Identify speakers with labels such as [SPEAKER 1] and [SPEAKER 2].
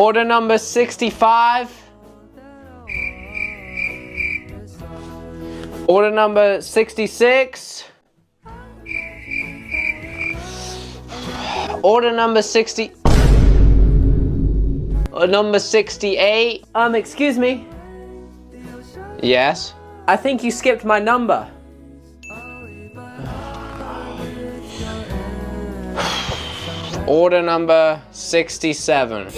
[SPEAKER 1] Order number 65. Order number 66. Order number 60. Number 68.
[SPEAKER 2] Excuse me.
[SPEAKER 1] Yes.
[SPEAKER 2] I think you skipped my number.
[SPEAKER 1] Order number 67.